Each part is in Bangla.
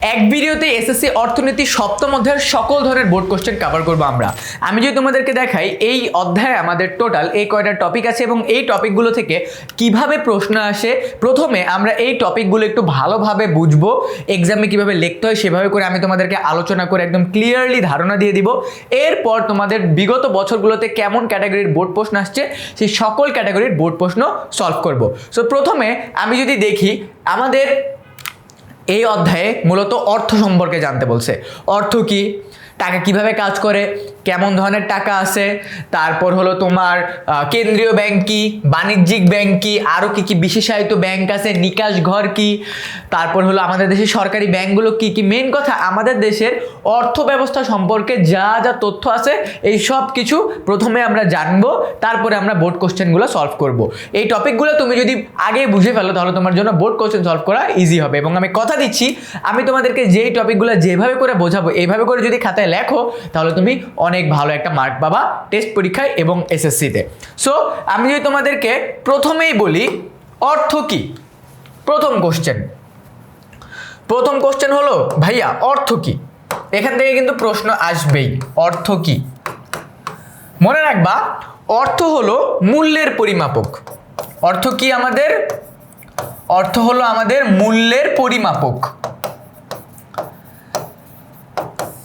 এক ভিডিওতে এসএসসি অর্থনীতি সপ্তম অধ্যায়ের সকল ধরনের বোর্ড কোশ্চেন কভার করব আমরা। আমি যদি তোমাদেরকে দেখাই এই অধ্যায়ে আমাদের টোটাল এই কয়টা টপিক আছে এবং এই টপিকগুলো থেকে কিভাবে প্রশ্ন আসে, প্রথমে আমরা এই টপিকগুলো একটু ভালোভাবে বুঝবো, এক্সামে কিভাবে লিখতে হয় সেভাবে করে আমি তোমাদেরকে আলোচনা করে একদম ক্লিয়ারলি ধারণা দিয়ে দিব। এরপর তোমাদের বিগত বছরগুলোতে কেমন ক্যাটাগরির বোর্ড প্রশ্ন আসছে সেই সকল ক্যাটাগরির বোর্ড প্রশ্ন সলভ করব। সো প্রথমে আমি যদি দেখি, আমাদের এই অধ্যায়ে মূলত অর্থ সম্পর্কে জানতে বলছে। অর্থ কি, টাকা কিভাবে কাজ করে, কেমন ধরনের টাকা আছে, তারপর হলো তোমার কেন্দ্রীয় ব্যাংক কি, বাণিজ্যিক ব্যাংক কি, আরও কি কি বিশেষায়িত ব্যাংক আছে, নিকাশ ঘর কি, তারপর হলো আমাদের দেশের সরকারি ব্যাংকগুলো কি কি। মেন কথা, আমাদের দেশের অর্থ ব্যবস্থা সম্পর্কে যা যা তথ্য আছে এই সব কিছু প্রথমে আমরা জানবো, তারপরে আমরা বোর্ড কোশ্চেনগুলো সলভ করব। এই টপিকগুলো তুমি যদি আগে বুঝে ফেলো তাহলে তোমার জন্য বোর্ড কোশ্চেন সলভ করা ইজি হবে। এবং আমি কথা দিচ্ছি, আমি তোমাদেরকে যেই টপিকগুলো যেভাবে করে বোঝাবো এইভাবে করে যদি খাতায় লেখো তাহলে তুমি অনেক ভালো একটা মার্ক পাবা টেস্ট পরীক্ষায় এবং এসএসসিতে। সো আমি যদি তোমাদেরকে প্রথমেই বলি অর্থ কি, প্রথম কোশ্চেন হলো ভাইয়া অর্থ কি। এখান থেকে কিন্তু প্রশ্ন আসবেই, অর্থ কি। মনে রাখবা অর্থ হলো মূল্যের পরিমাপক। অর্থ কি আমাদের? অর্থ হলো আমাদের মূল্যের পরিমাপক।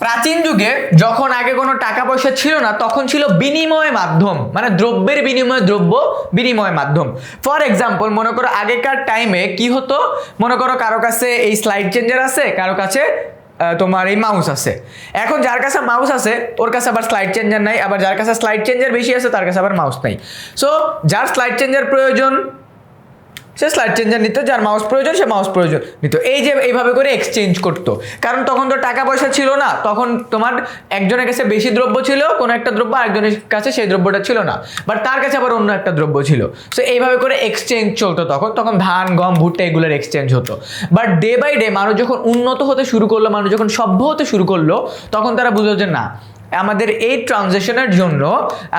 প্রাচীন যুগে যখন আগে কোনো টাকা পয়সা ছিল না তখন ছিল বিনিময় মাধ্যম, মানে দ্রব্যের বিনিময়ে দ্রব্য বিনিময় মাধ্যম। ফর এক্সাম্পল মনে করো আগেকার টাইমে কি হতো, মনে করো কারো কাছে এই স্লাইড চেঞ্জার আছে, কারো কাছে তোমার এই মাউস আছে। এখন যার কাছে মাউস আছে ওর কাছে আবার স্লাইড চেঞ্জার নাই, আবার যার কাছে স্লাইড চেঞ্জার বেশি আছে তার কাছে আবার মাউস নাই। সো যার স্লাইড চেঞ্জার প্রয়োজন সে স্লাইড চেঞ্জার নিত, যার মাউস প্রয়োজন সে মাউস প্রয়োজন নিত। এই যে এইভাবে করে এক্সচেঞ্জ করতো, কারণ তখন তো টাকা পয়সা ছিল না, তখন তোমার একজনের কাছে বেশি দ্রব্য ছিল কোনো একটা দ্রব্য, আরেকজনের কাছে সেই দ্রব্যটা ছিল না, বাট তার কাছে আবার অন্য একটা দ্রব্য ছিল। সো এইভাবে করে এক্সচেঞ্জ চলতো তখন ধান গম ভুট্টা এগুলোর এক্সচেঞ্জ হতো। বাট ডে বাই ডে মানুষ যখন উন্নত হতে শুরু করলো, মানুষ যখন সভ্য হতে শুরু করলো, তখন তারা বুঝলো যে না, আমাদের এই ট্রানজ্যাকশনের জন্য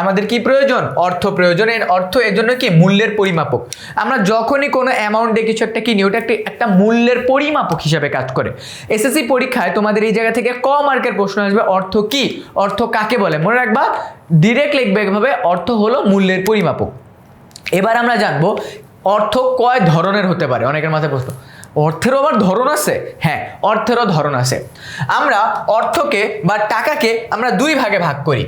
আমাদের কি প্রয়োজন? অর্থ প্রয়োজন। এর অর্থ এর জন্য কি? মূল্যের পরিমাপক। আমরা যখনই কোনো অ্যামাউন্টে কিছু একটা কিনি ওটা একটা মূল্যের পরিমাপক হিসাবে কাজ করে। এসএসসি পরীক্ষায় তোমাদের এই জায়গা থেকে ক মার্কের প্রশ্ন আসবে, অর্থ কি, অর্থ কাকে বলে। মনে রাখবা ডিরেক্ট লিখবে এভাবে, অর্থ হলো মূল্যের পরিমাপক। এবার আমরা জানবো অর্থ কয় ধরনের হতে পারে। অনেকের মাথায় প্রশ্ন, অর্থেরও আবার ধরন আছে? হ্যাঁ, অর্থেরও ধরন আছে। আমরা অর্থকে বা টাকাকে আমরা দুই ভাগে ভাগ করি।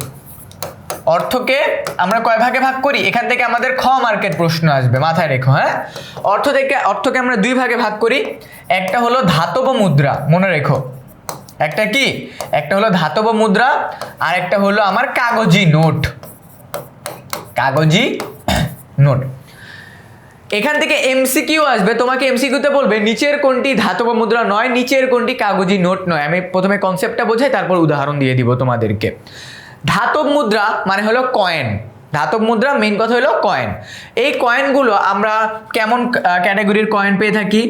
অর্থকে আমরা কয় ভাগে ভাগ করি? এখান থেকে আমাদের খ মার্কের প্রশ্ন আসবে, মাথায় রেখো। হ্যাঁ, অর্থকে আমরা দুই ভাগে ভাগ করি। একটা হলো ধাতব মুদ্রা, মনে রেখো। একটা কি? একটা হলো ধাতব মুদ্রা, আর একটা হলো আমার কাগজি নোট। কাগজি নোট। এখান থেকে এমসিকিউ আসবে, তোমাকে এমসিকিউতে বলবে নিচের কোনটি ধাতব মুদ্রা নয়, নিচের কোনটি কাগজি নোট নয়। আমি প্রথমে কনসেপ্টটা বোঝাই, তারপর উদাহরণ দিয়ে দিব তোমাদেরকে। ধাতব মুদ্রা মানে হলো কয়েন। ধাতব মুদ্রা মেইন কথা হলো কয়েন। এই কয়েনগুলো আমরা কেমন ক্যাটাগরির কয়েন পেয়ে থাকি?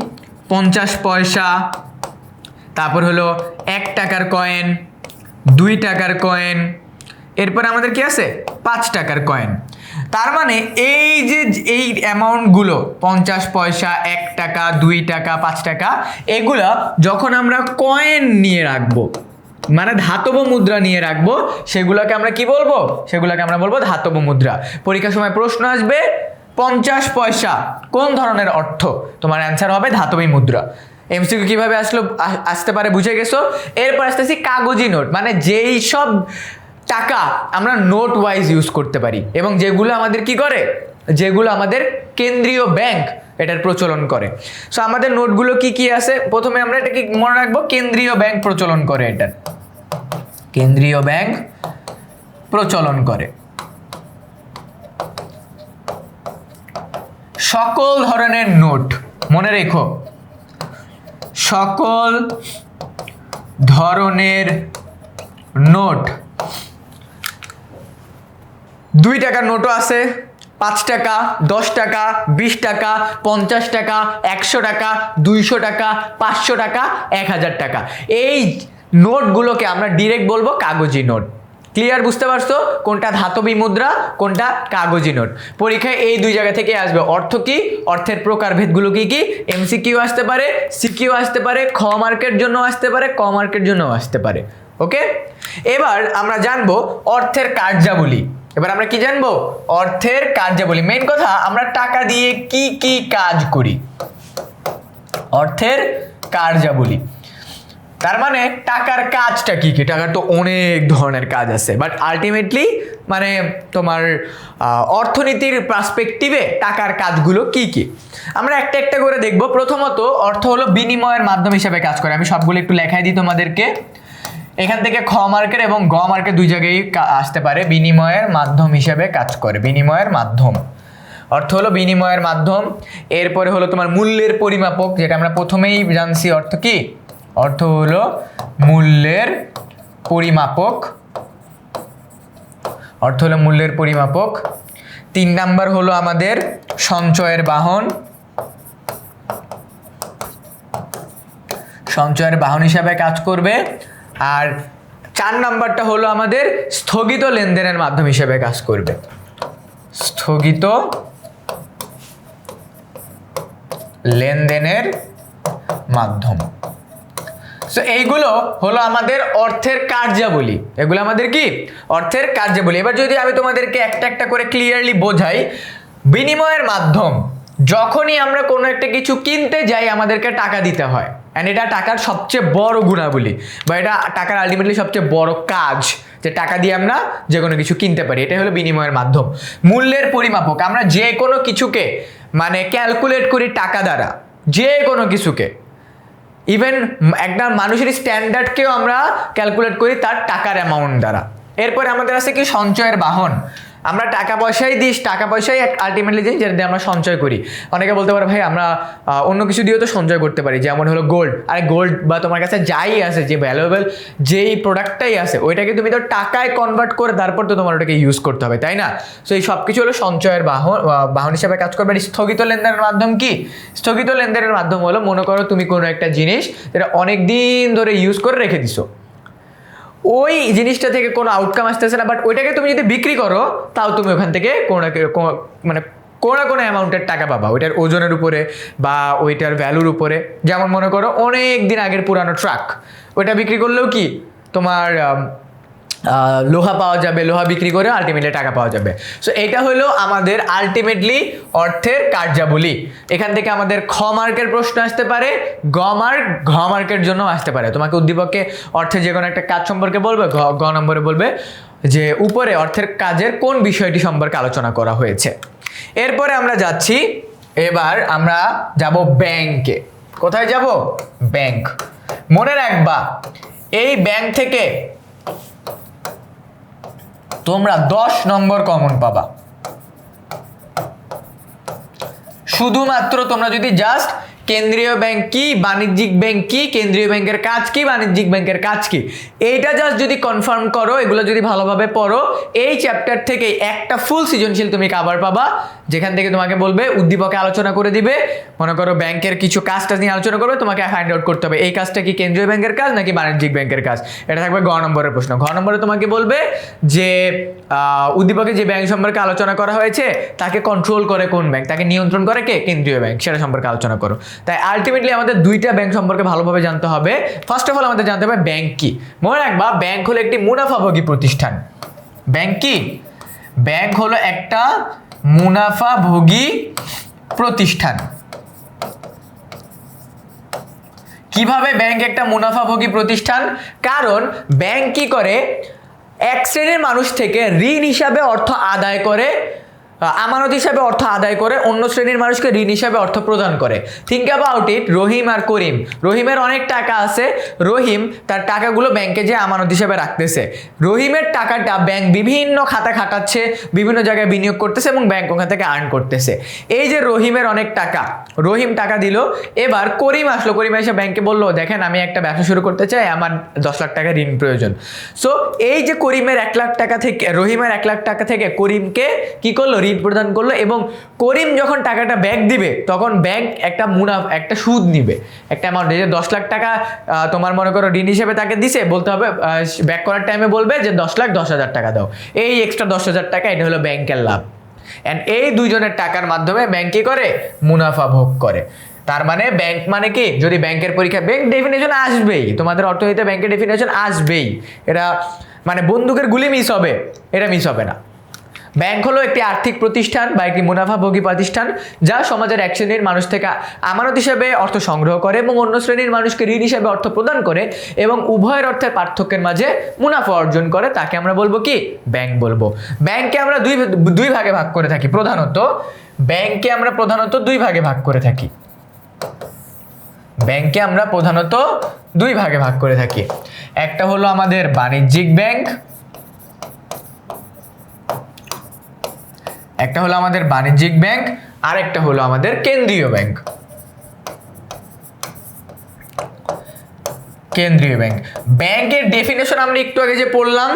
50 পয়সা, তারপর হলো 1 টাকার কয়েন, 2 টাকার কয়েন, এরপর আমাদের কি আছে? 5 টাকার কয়েন। তার মানে এই যে এই অ্যামাউন্টগুলো 50 পয়সা, 1 টাকা, 2 টাকা, 5 টাকা, এগুলা যখন আমরা কয়েন নিয়ে রাখবো, মানে ধাতব মুদ্রা নিয়ে রাখবো, সেগুলোকে আমরা কি বলবো? সেগুলোকে আমরা বলবো ধাতব মুদ্রা। পরীক্ষার সময় প্রশ্ন আসবে 50 পয়সা কোন ধরনের অর্থ? তোমার অ্যান্সার হবে ধাতবী মুদ্রা। এমসিকিউ কিভাবে আসতে পারে বুঝে গেছো। এরপর আসতেছি কাগজি নোট, মানে যেই সব টাকা আমরা নোট ওয়াইজ ইউজ করতে পারি এবং যেগুলো আমাদের কি করে, যেগুলো আমাদের কেন্দ্রীয় ব্যাংক এটার প্রচলন করে। সো আমাদের নোটগুলো কি কি আছে? প্রথমে আমরা এটা কি মনে রাখবো, কেন্দ্রীয় ব্যাংক প্রচলন করে। এটা কেন্দ্রীয় ব্যাংক প্রচলন করে। সকল ধরনের নোট, মনে রেখো, সকল ধরনের নোট। 2 টাকার নোটও আছে, 5 টাকা, 10 টাকা, 20 টাকা, 50 টাকা, 100 টাকা, 200 টাকা, 500 টাকা, 1000 টাকা। এই নোটগুলোকে আমরা ডিরেক্ট বলবো কাগজি নোট। ক্লিয়ার? বুঝতে পারছো কোনটা ধাতবী মুদ্রা, কোনটা কাগজি নোট? পরীক্ষায় এই দুই জায়গা থেকে আসবে। অর্থ কি, অর্থের প্রকারভেদগুলো কি কি, এমসিকিউ আসতে পারে, সিকিউ আসতে পারে, খ মার্কের জন্য আসতে পারে, ক মার্কের জন্য আসতে পারে। ওকে, এবার আমরা জানবো অর্থের কার্যাবলী। এবার আমরা কি জানবো? অর্থের কার্যাবলী। মেইন কথা, আমরা টাকা দিয়ে কি কি কাজ করি, অর্থের কার্যাবলী। তার মানে টাকার কাজটা কি কি? টাকার তো অনেক ধরনের কাজ আছে, বাট আলটিমেটলি মানে তোমার অর্থনীতির পার্সপেক্টিভে টাকার কাজগুলো কি কি আমরা একটা একটা করে দেখব। প্রথমত, অর্থ হলো বিনিময়ের মাধ্যম হিসেবে কাজ করে। আমি সবগুলো একটু লেখাই দিই তোমাদেরকে। এখান থেকে খ মার্কের এবং গ মার্কের দুই জায়গায় আসতে পারে। বিনিময়ের মাধ্যম হিসেবে কাজ করে, বিনিময়ের মাধ্যম। অর্থ হলো বিনিময়ের মাধ্যম। এরপরে হলো তোমার মূল্যের পরিমাপক, যেটা আমরা প্রথমেই জানছি। অর্থ কি? অর্থ হলো মূল্যের পরিমাপক। অর্থ হলো মূল্যের পরিমাপক। 3 নাম্বার হলো আমাদের সঞ্চয়ের বাহন, সঞ্চয়ের বাহন হিসাবে কাজ করবে। আর 4 নাম্বারটা হলো আমাদের স্থগিত লেনদেনের মাধ্যম হিসেবে কাজ করবে, স্থগিত লেনদেনের মাধ্যম। সো এইগুলো হলো আমাদের অর্থের কার্যাবলী। এগুলো আমাদের কি? অর্থের কার্যাবলী। এবার যদি আমি তোমাদেরকে একটা একটা করে ক্লিয়ারলি বোঝাই, বিনিময়ের মাধ্যম, যখনই আমরা কোনো একটা কিছু কিনতে যাই আমাদেরকে টাকা দিতে হয়, অ্যান্ড এটা টাকার সবচেয়ে বড় গুণাবলী, বা এটা টাকার আলটিমেটলি সবচেয়ে বড় কাজ, যে টাকা দিয়ে আমরা যে কোনো কিছু কিনতে পারি। এটাই হলো বিনিময়ের মাধ্যম। মূল্যের পরিমাপক, আমরা যে কোনো কিছুকে মানে ক্যালকুলেট করি টাকা দ্বারা, যে কোনো কিছুকে, ইভেন একটা মানুষের স্ট্যান্ডার্ডকেও আমরা ক্যালকুলেট করি তার টাকার অ্যামাউন্ট দ্বারা। এরপরে আমাদের আছে কি? সঞ্চয়ের বাহন। আমরা টাকা পয়সাই দিই, টাকা পয়সাই আলটিমেটলি দিই, যেটা দিয়ে আমরা সঞ্চয় করি। অনেকে বলতে পারে ভাই আমরা অন্য কিছু দিয়েও তো সঞ্চয় করতে পারি, যেমন হলো গোল্ড। আরে গোল্ড বা তোমার কাছে যাই আছে, যে ভ্যালুয়েবল যেই প্রোডাক্টটাই আছে, ওইটাকে তুমি তো টাকায় কনভার্ট করে তারপর তো তোমার ওটাকে ইউজ করতে হবে, তাই না? সো এই সব কিছু হলো সঞ্চয়ের বাহন হিসাবে কাজ করবে। স্থগিত লেনদেনের মাধ্যম কি? স্থগিত লেনদেনের মাধ্যম হলো, মনে করো তুমি কোনো একটা জিনিস যেটা অনেক দিন ধরে ইউজ করে রেখে দিছো, ওই জিনিসটা থেকে কোনো আউটকাম আসতেছে না, বাট ওইটাকে তুমি যদি বিক্রি করো তাও তুমি ওখান থেকে কোনো মানে কোনো কোনো অ্যামাউন্টের টাকা পাবা, ওইটার ওজনের উপরে বা ওইটার ভ্যালুর উপরে। যেমন মনে করো অনেক দিন আগের পুরানো ট্রাক, ওইটা বিক্রি করলেও কি তোমার লোহা পাওয়া যাবে, লোহা বিক্রি করে আলটিমেটলি টাকা পাওয়া যাবে। সো এটা হলো আমাদের আলটিমেটলি অর্থের কার্যাবলী। এখান থেকে আমাদের খ মার্কের প্রশ্ন আসতে পারে, ঘ মার্কের জন্য আসতে পারে। তোমাকে উদ্দীপকে অর্থের যে কোনো একটা কাজ সম্পর্কে বলবে, গ নম্বরে বলবে যে উপরে অর্থের কাজের কোন বিষয়টি সম্পর্কে আলোচনা করা হয়েছে। এরপরে আমরা যাচ্ছি, এবার আমরা যাব ব্যাংকে। কোথায় যাব? ব্যাংক। মনে রাখবা এই ব্যাংক থেকে তোমরা 10 নম্বর কমন পাবা, শুধুমাত্র তোমরা যদি জাস্ট কেন্দ্রীয় ব্যাংক কি, বাণিজ্যিক ব্যাংক কি, কেন্দ্রীয় ব্যাংকের কাজ কি, বাণিজ্যিক ব্যাংকের কাজ কি, এইটা জাস্ট যদি কনফার্ম করো, এগুলো যদি ভালোভাবে পড়ো, এই চ্যাপ্টার থেকে একটা ফুল সৃজনশীল তুমি কভার পাবা, যেখান থেকে তোমাকে বলবে উদ্দীপকে আলোচনা করে দিবে। মনে করো ব্যাংকের কিছু কাজটা নিয়ে আলোচনা করবে, তোমাকে ফাইন্ড আউট করতে হবে এই কাজটা কি কেন্দ্রীয় ব্যাংকের কাজ নাকি বাণিজ্যিক ব্যাংকের কাজ। এটা থাকবে গ নম্বরের প্রশ্ন। ঘ নম্বরে তোমাকে বলবে যে উদ্দীপকে যে ব্যাংক সম্পর্কে আলোচনা করা হয়েছে তাকে কন্ট্রোল করে কোন ব্যাংক, তাকে নিয়ন্ত্রণ করে কে? কেন্দ্রীয় ব্যাংক, সেটা সম্পর্কে আলোচনা করো। তাই আলটিমেটলি আমাদের দুইটা ব্যাংক সম্পর্কে ভালোভাবে জানতে হবে। ফার্স্ট অফ অল আমাদের জানতে হবে ব্যাংক কি। মনে রাখবা ব্যাংক হলো একটি মুনাফাভোগী প্রতিষ্ঠান। ব্যাংক কি? ব্যাংক হলো একটা মুনাফাভোগী প্রতিষ্ঠান। কিভাবে ব্যাংক একটা মুনাফাভোগী প্রতিষ্ঠান? কারণ ব্যাংক কি করে, এক শ্রেণীর মানুষ থেকে ঋণ হিসাবে অর্থ আদায় করে, আমানত হিসাবে অর্থ আদায় করে, অন্য শ্রেণীর মানুষকে ঋণ হিসাবে অর্থ প্রদান করে। থিঙ্ক অ্যাবাউট ইট, রহিম আর করিম, রহিমের অনেক টাকা আছে, রহিম তার টাকাগুলো ব্যাংকে যে আমানত হিসাবে রাখতেছে, রহিমের টাকাটা ব্যাংক বিভিন্ন খাতা খাটাচ্ছে, বিভিন্ন জায়গায় বিনিয়োগ করতেছে এবং ব্যাংক ওখান থেকে আর্ন করতেছে। এই যে রহিমের অনেক টাকা, রহিম টাকা দিল, এবার করিম আসলো, করিম এসে ব্যাংকে বললো দেখেন আমি একটা ব্যবসা শুরু করতে চাই, আমার 10 লাখ টাকা ঋণ প্রয়োজন। সো এই যে করিমের 1 লাখ টাকা থেকে, রহিমের 1 লাখ টাকা থেকে করিমকে কি করলো? ঋণ প্রদান করলো, এবং করিম যখন টাকাটা ব্যাক দিবে তখন ব্যাংক একটা সুদ নিবে, একটা অ্যামাউন্ট, যে 10 লাখ টাকা তোমার মনে করো ঋণ হিসেবে তাকে দিছে, বলতে হবে ব্যাক করার টাইমে বলবে যে 10,10,000 টাকা দাও, এই এক্সট্রা 10,000 টাকা এটা হলো ব্যাংকের লাভ। অ্যান্ড এই দুইজনের টাকার মাধ্যমে ব্যাংক কি করে, মুনাফা ভোগ করে। তার মানে ব্যাংক মানে কি, যদি ব্যাংকের পরীক্ষা ব্যাংক ডেফিনেশন আসবেই, তোমাদের অর্থনীতিতে ব্যাংকের ডেফিনেশন আসবেই, এটা মানে বন্দুকের গুলি মিস হবে, এটা মিস হবে না। ব্যাংক হলো একটি আর্থিক প্রতিষ্ঠান বা একটি মুনাফাভোগী প্রতিষ্ঠান যা সমাজের এক শ্রেণীর মানুষ থেকে আমানত হিসেবে অর্থ সংগ্রহ করে এবং অন্য শ্রেণীর মানুষকে ঋণ হিসেবে অর্থ প্রদান করে এবং উভয়ের অর্থের পার্থক্যের মাঝে মুনাফা অর্জন করে, তাকে আমরা বলবো কি, ব্যাংক বলবো। ব্যাংকে আমরা দুই ভাগে ভাগ করে থাকি প্রধানত, ব্যাংকে আমরা প্রধানত দুই ভাগে ভাগ করে থাকি, ব্যাংকে আমরা প্রধানত দুই ভাগে ভাগ করে থাকি। একটা হলো আমাদের বাণিজ্যিক ব্যাংক, একটা হলো আমাদের বাণিজ্যিক ব্যাংক, আর একটা হলো আমাদের কেন্দ্রীয় ব্যাংক। কেন্দ্রীয় ব্যাংক, ব্যাংকের ডেফিনেশন আমরা একটু আগে যে পড়লাম,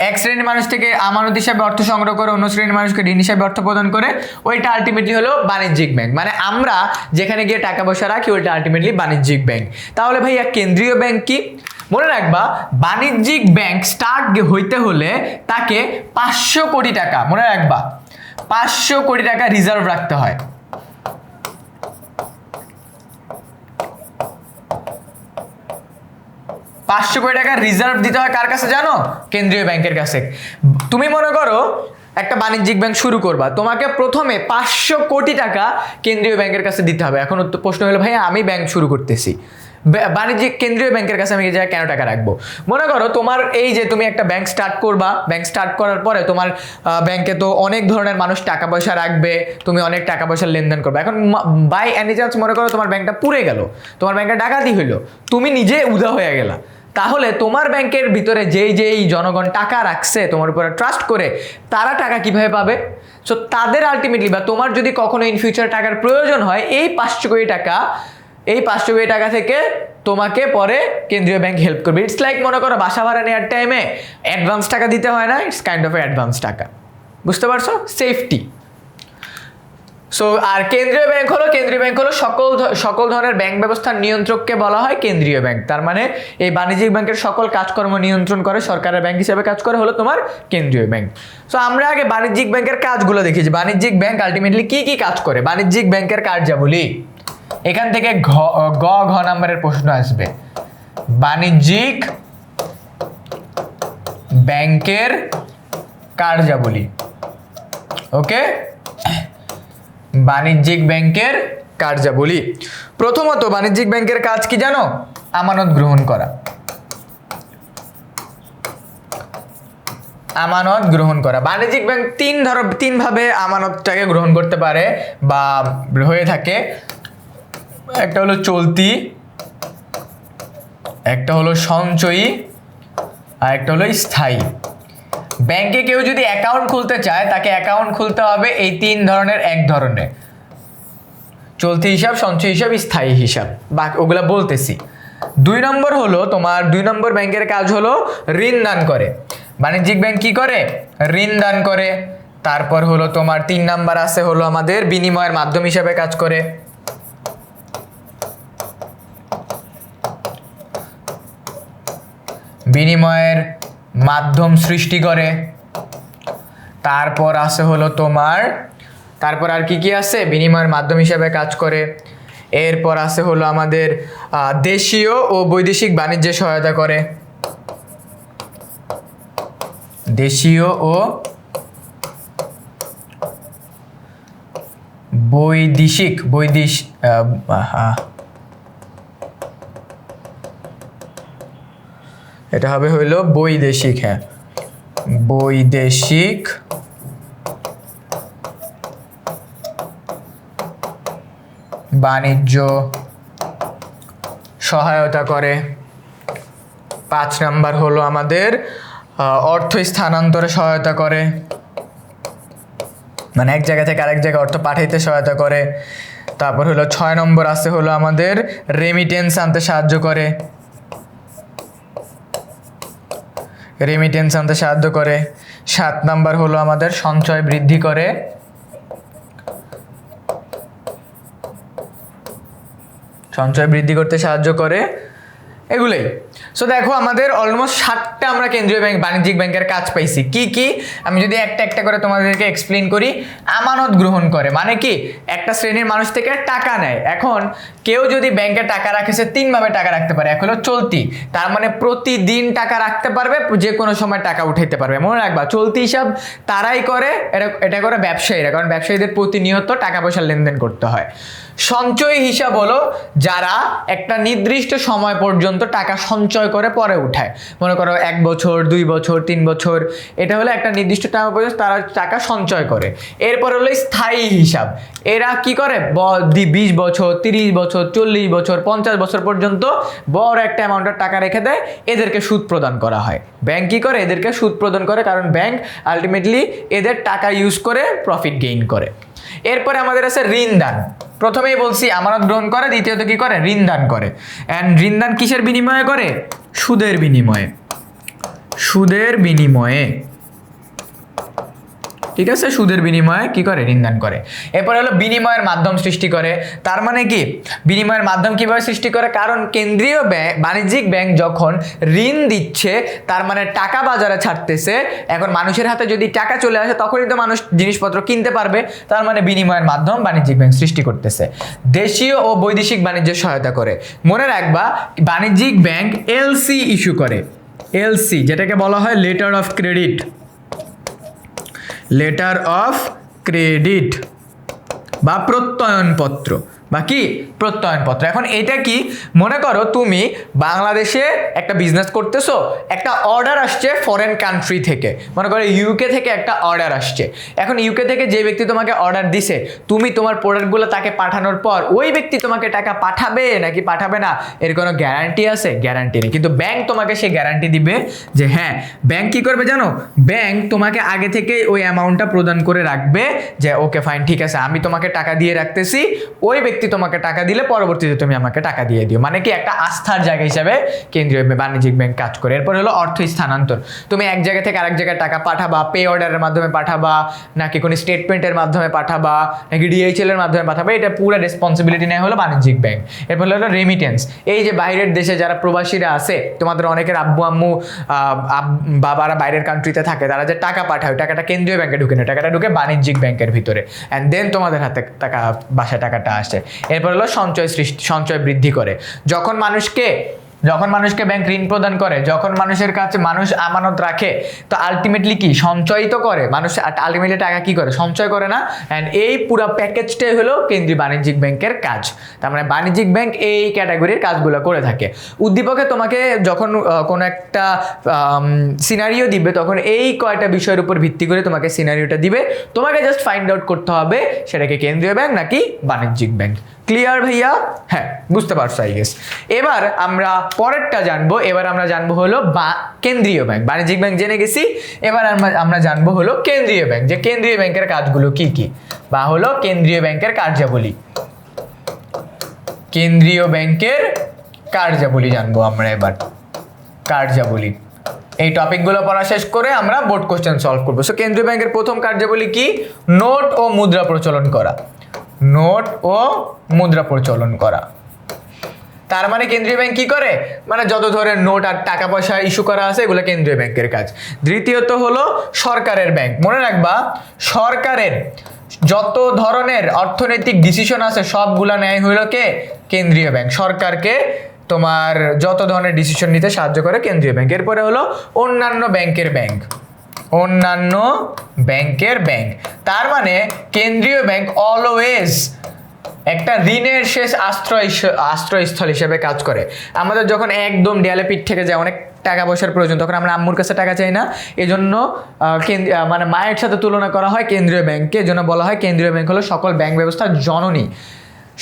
এক শ্রেণীর মানুষ থেকে আমানত হিসাবে অর্থ সংগ্রহ করে অন্য শ্রেণীর মানুষকে ঋণ হিসাবে অর্থ প্রদান করে, ওইটা আলটিমেটলি হলো বাণিজ্যিক ব্যাংক। মানে আমরা যেখানে গিয়ে টাকা পয়সা রাখি ওইটা আলটিমেটলি বাণিজ্যিক ব্যাংক। তাহলে ভাইয়া কেন্দ্রীয় ব্যাংক কি? মনে রাখবা, বাণিজ্যিক ব্যাংক স্টার্ট হইতে হলে তাকে 500 কোটি টাকা, মনে রাখবা 500 কোটি টাকা রিজার্ভ রাখতে হয়। 500 কোটি টাকা রিজার্ভ দিতে হয় কার কাছে জানো? কেন্দ্রীয় ব্যাংকের কাছে। তুমি মনে করো একটা বাণিজ্যিক ব্যাংক শুরু করবা, তোমাকে প্রথমে 500 কোটি টাকা কেন্দ্রীয় ব্যাংকের কাছে দিতে হবে। এখন প্রশ্ন হলো, ভাই আমি ব্যাংক শুরু করতেছি, বাণিজ্যিক কেন্দ্রীয় ব্যাংকের কাছে আমি কেন টাকা রাখবো? মনে করো তোমার এই যে তুমি একটা ব্যাংক স্টার্ট করবা, ব্যাংক স্টার্ট করার পরে তোমার ব্যাংকে তো অনেক ধরনের মানুষ টাকা পয়সা রাখবে, তুমি অনেক টাকা পয়সার লেনদেন করবে। এখন বাই এনি চান্স মনে করো তোমার ব্যাংকটা পুড়ে গেল, তোমার ব্যাংকটা ডাকাতি হইলো, তুমি নিজে উদা হয়ে গেলা, তাহলে তোমার ব্যাংকের ভিতরে যেই জনগণ টাকা রাখছে তোমার উপরে ট্রাস্ট করে, তারা টাকা কিভাবে পাবে? সো তাদের আলটিমেটলি, বা তোমার যদি কখনো ইন ফিউচার টাকার প্রয়োজন হয়, এই 500 কোটি টাকা থেকে তোমাকে পরে কেন্দ্রীয় ব্যাংক হেল্প করবে। ইটস লাইক মনে করো বাসা ভাড়া নেওয়ার টাইমে অ্যাডভান্স টাকা দিতে হয় না, ইটস কাইন্ড অফ অ্যাডভান্স টাকা, বুঝতে পারছো? সেফটি। সো আর কেন্দ্রীয় ব্যাংক হলো সকল ধরনের ব্যাংক ব্যবস্থার নিয়ন্ত্রককে বলা হয় কেন্দ্রীয় ব্যাংক। তার মানে এই বাণিজ্যিক ব্যাংকের সকল কাজকর্ম নিয়ন্ত্রণ করে, সরকারের ব্যাংক হিসেবে কাজ করে হলো তোমার কেন্দ্রীয় ব্যাংক। সো আমরা আগে বাণিজ্যিক ব্যাংকের কাজগুলো দেখেছি, বাণিজ্যিক ব্যাংক আলটিমেটলি কি কাজ করে। বাণিজ্যিক ব্যাংকের কার্যাবলী, এখান থেকে ঘ নাম্বারের প্রশ্ন আসবে। বাণিজ্যিক ব্যাংকের কার্যাবলী, ওকে, বাণিজ্যিক ব্যাংকের কার্যাবলী। প্রথমত বাণিজ্যিক ব্যাংকের কাজ কি জানো? আমানত গ্রহণ করা। আমানত গ্রহণ করা। বাণিজ্যিক ব্যাংক তিন ভাবে আমানতটাকে গ্রহণ করতে পারে বা হয়ে থাকে। একটা হলো চলতি, একটা হলো সঞ্চয়ী, আর একটা হলো স্থায়ী। ব্যাংকে কেউ যদি অ্যাকাউন্ট খুলতে চায়, তাকে অ্যাকাউন্ট খুলতে হবে এই তিন ধরনের, এক ধরনের চলতি হিসাব, সঞ্চয় হিসাব, স্থায়ী হিসাব, বাকি ওগুলা বলতেছি। 2 নম্বর হলো তোমার, 2 নম্বর ব্যাংকের কাজ হলো ঋণ দান করে। বাণিজ্যিক ব্যাংক কি করে? ঋণ দান করে। তারপর হলো তোমার 3 নাম্বার আছে হলো আমাদের বিনিময়ের মাধ্যম হিসাবে কাজ করে। বিনিময়ের মাধ্যম সৃষ্টি করে। তারপর আছে হলো তোমার, তারপর আর কি আছে? বিনিময়ের মাধ্যম হিসেবে কাজ করে। এরপর আছে হলো আমাদের দেশীয় ও বৈদেশিক বাণিজ্যে সহায়তা করে। দেশীয় ও বৈদেশিক এটা হবে হইল বৈদেশিক, হ্যাঁ, বৈদেশিক বাণিজ্য সহায়তা করে। 5 নাম্বার হলো আমাদের অর্থ স্থানান্তরে সহায়তা করে, মানে এক জায়গা থেকে আরেক জায়গায় অর্থ পাঠাইতে সহায়তা করে। তারপর হলো 6 নম্বর আছে হলো আমাদের রেমিটেন্স আনতে সাহায্য করে। রেমিটেন্স আনতে সাহায্য করে। 7 নাম্বার হলো আমাদের সঞ্চয় বৃদ্ধি করে। সঞ্চয় বৃদ্ধি করতে সাহায্য করে, এগুলোই। সো দেখো আমাদের অলমোস্ট 7টা আমরা কেন্দ্রীয় ব্যাংক বাণিজ্যিক ব্যাংকের কাজ পাইছি। কি কি আমি যদি একটা একটা করে তোমাদেরকে এক্সপ্লেন করি। আমানত গ্রহণ করে মানে কি, একটা শ্রেণীর মানুষ থেকে টাকা নেয়। এখন কেউ যদি ব্যাংকে টাকা রাখে, সে 3 ভাবে টাকা রাখতে পারে। এক হলো চলতি, তার মানে প্রতিদিন টাকা রাখতে পারবে, যে কোনো সময় টাকা উঠাইতে পারবে। মনে রাখবা চলতি হিসাব তারাই করে, এটা করে ব্যবসায়ীরা, কারণ ব্যবসায়ীদের প্রতিনিয়ত টাকা পয়সা লেনদেন করতে হয়। সঞ্চয় হিসাব হলো যারা একটা নির্দিষ্ট সময় পর্যন্ত টাকা সঞ্চয় করে পরে উঠায়। মনে করো 1 বছর, 2 বছর, 3 বছর, এটা হলো একটা নির্দিষ্ট টাকা পর্যন্ত তারা টাকা সঞ্চয় করে। এরপর হলো স্থায়ী হিসাব, এরা কি করে 20 বছর, 30 বছর, 40 বছর, 50 বছর পর্যন্ত বড় একটা অ্যামাউন্টের টাকা রেখে দেয়, এদেরকে সুদ প্রদান করা হয়। ব্যাংক কি করে, এদেরকে সুদ প্রদান করে, কারণ ব্যাংক আলটিমেটলি এদের টাকা ইউজ করে প্রফিট গেইন করে। এরপরে আমাদের আছে ঋণদান। প্রথমেই বলছি আমানত গ্রহণ করে, দ্বিতীয়ত কি করে, ঋণদান করে। অ্যান্ড ঋণদান কিসের বিনিময়ে করে, সুদের বিনিময়ে, সুদের বিনিময়ে, ঠিক আছে, সুদের বিনিময়ে কি করে, ঋণদান করে। এরপরে হলো বিনিময়ের মাধ্যম সৃষ্টি করে। তার মানে কি, বিনিময়ের মাধ্যম কিভাবে সৃষ্টি করে, কারণ কেন্দ্রীয় ব্যাংক বাণিজ্যিক ব্যাংক যখন ঋণ দিচ্ছে, তার মানে টাকা বাজারে ছাড়তেছে। এখন মানুষের হাতে যদি টাকা চলে আসে, তখনই তো মানুষ জিনিসপত্র কিনতে পারবে। তার মানে বিনিময়ের মাধ্যম বাণিজ্যিক ব্যাংক সৃষ্টি করতেছে। দেশীয় ও বৈদেশিক বাণিজ্যের সহায়তা করে। মনে রাখবা বাণিজ্যিক ব্যাংক এলসি ইস্যু করে, এলসি যেটাকে বলা হয় letter of credit, letter of credit বা প্রত্যয়নপত্র, বা কি প্রত্যয়নপত্র। এখন এটা কি, মনে করো তুমি বাংলাদেশে একটা বিজনেস করতেছো, একটা অর্ডার আসছে ফরেন কান্ট্রি থেকে, মনে করো ইউকে থেকে একটা অর্ডার আসছে। এখন ইউকে থেকে যে ব্যক্তি তোমাকে অর্ডার দিছে, তুমি তোমার প্রোডাক্টগুলো তাকে পাঠানোর পর ওই ব্যক্তি তোমাকে টাকা পাঠাবে নাকি পাঠাবে না, এর কোনো গ্যারান্টি আছে, গ্যারান্টি নেই। কিন্তু ব্যাংক তোমাকে সেই গ্যারান্টি দিবে যে হ্যাঁ, ব্যাংক কি করবে জানো, ব্যাংক তোমাকে আগে থেকে ওই অ্যামাউন্টটা প্রদান করে রাখবে যে ওকে ফাইন, ঠিক আছে, আমি তোমাকে টাকা দিয়ে রাখতেছি, ওই ব্যক্তি তোমাকে টাকা দিলে পরবর্তীতে তুমি আমাকে টাকা দিয়ে দিও। মানে কি একটা আস্থার জায়গা হিসাবে কেন্দ্রীয় বাণিজ্যিক ব্যাংক কাজ করে। এরপর হলো অর্থ স্থানান্তর। তুমি এক জায়গা থেকে আরেক জায়গায় টাকা পাঠাবা, পে অর্ডারের মাধ্যমে পাঠাবা, নাকি কোনো স্টেটমেন্টের মাধ্যমে পাঠাবা, নাকি ডিএইচএল এর মাধ্যমে পাঠাবা, এটা পুরো রেসপন্সিবিলিটি নেয় হলো বাণিজ্যিক ব্যাংক। এরপর হলো রেমিটেন্স। এই যে বাইরের দেশে যারা প্রবাসীরা আছে, তোমাদের অনেকের আব্বু আম্মু বাবারা বাইরের কান্ট্রিতে থাকে, তারা যে টাকা পাঠায়, টাকাটা কেন্দ্রীয় ব্যাংকে ঢুকে না, টাকাটা ঢুকে বাণিজ্যিক ব্যাংকের ভিতরে, অ্যান্ড দেন তোমাদের হাতে টাকা, বাসায় টাকাটা আসে। এরপর হলো সঞ্চয় বৃদ্ধি করে। যখন মানুষকে ব্যাংক ঋণ প্রদান করে, যখন মানুষের কাছে মানুষ আমানত রাখে, তো আলটিমেটলি কি সঞ্চয় তো করে মানুষ, আলটিমেটলি টাকা কি করে, সঞ্চয় করে না। অ্যান্ড এই পুরো প্যাকেজটাই হলো কেন্দ্রীয় বাণিজ্যিক ব্যাংকের কাজ। তার মানে বাণিজ্যিক ব্যাংক এই ক্যাটাগরির কাজগুলো করে থাকে। উদ্দীপকে তোমাকে যখন কোনো একটা সিনারিও দিবে, তখন এই কয়টা বিষয়ের উপর ভিত্তি করে তোমাকে সিনারিওটা দিবে, তোমাকে জাস্ট ফাইন্ড আউট করতে হবে সেটাকে কেন্দ্রীয় ব্যাংক নাকি বাণিজ্যিক ব্যাংক। ক্লিয়ার ভাইয়া? হ্যাঁ, বুঝতে পারছো আই গেস। এবার আমরা পরেরটা জানবো। এবার আমরা জানবো হলো কেন্দ্রীয় ব্যাংক। বাণিজ্যিক ব্যাংক জেনে গেছি, এবার আমরা জানবো হলো কেন্দ্রীয় ব্যাংক, যে কেন্দ্রীয় ব্যাংকের কাজগুলো কি কি, বা হলো কেন্দ্রীয় ব্যাংকের কার্যাবলী। কেন্দ্রীয় ব্যাংকের কার্যাবলী জানবো আমরা এবার। কার্যাবলী, এই টপিকগুলো পড়া শেষ করে আমরা বোর্ড কোশ্চেন সলভ করবো। সো কেন্দ্রীয় ব্যাংকের প্রথম কার্যাবলী কি, নোট ও মুদ্রা প্রচলন করা। নোট ও মুদ্রা প্রচলন করা। তার মানে কেন্দ্রীয় ব্যাংক কি করে, মানে যত ধরনের নোট আর টাকা পয়সা ইস্যু করা আছে, এগুলো কেন্দ্রীয় ব্যাংকের কাজ। দ্বিতীয়ত হলো সরকারের ব্যাংক। মনে রাখবা সরকারের যত ধরনের অর্থনৈতিক ডিসিশন আছে সবগুলা নেয় হইল কে, কেন্দ্রীয় ব্যাংক। সরকারকে তোমার যত ধরনের ডিসিশন নিতে সাহায্য করে কেন্দ্রীয় ব্যাংক। এরপরে হলো অন্যান্য ব্যাংকের ব্যাংক। অন্যান্য ব্যাংকের ব্যাংক, তার মানে কেন্দ্রীয় ব্যাংক অলওয়েজ একটা ঋণের শেষ আশ্রয়স্থল হিসেবে কাজ করে। আমাদের যখন একদম দেয়ালে পিঠ থেকে যায়, অনেক টাকা পয়সার প্রয়োজন, তখন আমরা আম্মুর কাছে টাকা চাই না, এজন্য মানে মায়ের সাথে তুলনা করা হয় কেন্দ্রীয় ব্যাংককে। এজন্য বলা হয় কেন্দ্রীয় ব্যাংক হলো সকল ব্যাংক ব্যবস্থার জননী,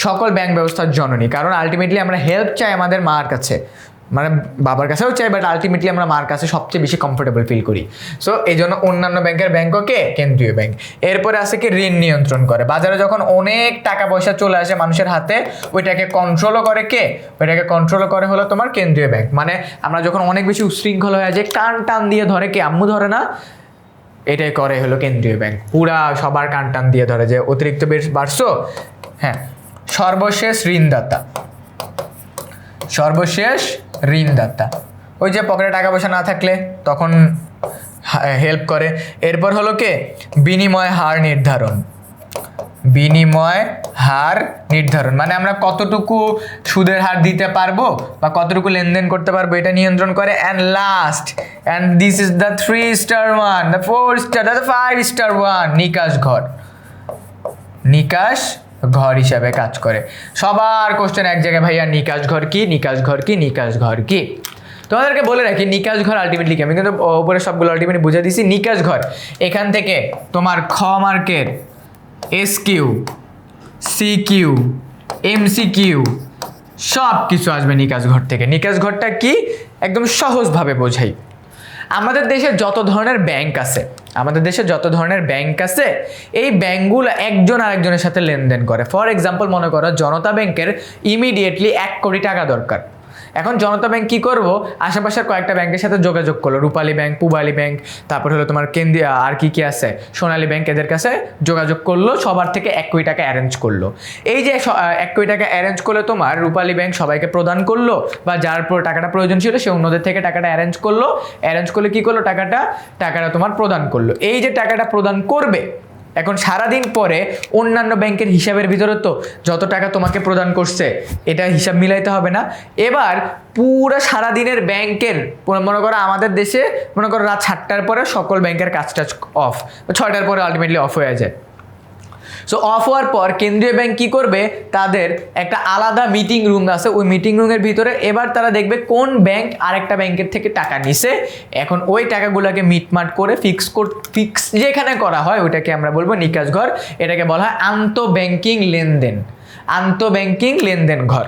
সকল ব্যাংক ব্যবস্থার জননী। কারণ আলটিমেটলি আমরা হেল্প চাই আমাদের মার কাছে, মানে বাবার কাছেও চাই, বাট আলটিমেটলি আমরা মার কাছে সবচেয়ে বেশি কমফোর্টেবল ফিল করি। সো এই জন্য অন্যান্য ব্যাংকের ব্যাংকও কে, কেন্দ্রীয় ব্যাংক। এরপরে আছে কি ঋণ নিয়ন্ত্রণ করে। বাজারে যখন অনেক টাকা পয়সা চলে আসে মানুষের হাতে, ওইটাকে কন্ট্রোলও করে কে, ওইটাকে কন্ট্রোল করে হলো তোমার কেন্দ্রীয় ব্যাংক। মানে আমরা যখন অনেক বেশি উশৃঙ্খল হয়ে যায়, টান দিয়ে ধরে, কে আম্মু ধরে না, এটাই করে হলো কেন্দ্রীয় ব্যাংক। পুরা সবার টান দিয়ে ধরে যে অতিরিক্ত বেশ বাড়ছো। হ্যাঁ, সর্বশেষ ঋণদাতা। সর্বশেষ ঋণদাতা, ওই যে পকেটে টাকা পয়সা না থাকলে তখন হেল্প করে। এরপর হলো কে, বিনিময় হার নির্ধারণ। বিনিময় হার নির্ধারণ মানে আমরা কতটুকু সুদের হার দিতে পারবো বা কতটুকু লেনদেন করতে পারবো এটা নিয়ন্ত্রণ করে। And last, and this is the 3 star one, the 4 star, the 5 star one, নিকাশ ঘর। নিকাশ ঘর হিসাবে কাজ করে। সবার কোশ্চেন এক জায়গায়, ভাইয়া নিকাশ ঘর কি, নিকাশ ঘর কি, নিকাশ ঘর কি। তোমাদেরকে বলে রাখি নিকাশ ঘর আলটিমেটলি কি, আমি কিন্তু উপরে সবগুলো আলটিমেটলি বুঝে দিছি। নিকাশ ঘর এখান থেকে তোমার খ মার্কের SQ, CQ, MCQ সব কিছু আসবে নিকাশ ঘর থেকে। নিকাশ ঘরটা কি একদম সহজভাবে বোঝাই। আমাদের দেশে যত ধরনের ব্যাংক আছে, এই ব্যাংকগুলো একজন আরেকজনের সাথে লেনদেন করে। ফর এক্সাম্পল মনে করো জনতা ব্যাংকের ইমিডিয়েটলি 1 কোটি টাকা দরকার। এখন জনতা ব্যাংক কি করবো, আশেপাশের কয়েকটা ব্যাংকের সাথে যোগাযোগ করলো, রূপালী ব্যাংক, পূবালী ব্যাংক, তারপর হলো তোমার কেন্দ্রীয় আর কি আছে সোনালী ব্যাংক, এদের কাছে যোগাযোগ করলো, সবার থেকে 1 কোটি টাকা অ্যারেঞ্জ করলো। এই যে 1 কোটি টাকা অ্যারেঞ্জ করলে তোমার রূপালী ব্যাংক সবাইকে প্রদান করলো, বা যার টাকাটা প্রয়োজন ছিল সে অন্যদের থেকে টাকাটা অ্যারেঞ্জ করলে কি করলো, টাকাটা তোমার প্রদান করলো। এই যে টাকাটা প্রদান করবে, এখন সারাদিন পরে অন্যান্য ব্যাংকের হিসাবের ভিতরে তো যত টাকা তোমাকে প্রদান করছে এটা হিসাব মিলাইতে হবে না। এবার পুরো সারাদিনের ব্যাংকের মনে করো আমাদের দেশে মনে করো রাত 7টার পরে সকল ব্যাংকের কাজ অফ, 6টার পরে আলটিমেটলি অফ হয়ে যায়। সো অফ হওয়ার পর কেন্দ্রীয় ব্যাংক কি করবে, তাদের একটা আলাদা মিটিং রুম আছে, ওই মিটিং রুমের ভিতরে এবার তারা দেখবে কোন ব্যাংক আরেকটা ব্যাংকের থেকে টাকা নিছে। এখন ওই টাকাগুলোকে মিটমাট করে ফিক্স যেখানে করা হয় ওইটাকে আমরা বলবো নিকাশ ঘর। এটাকে বলা হয় আন্তঃব্যাংকিং লেনদেন ঘর।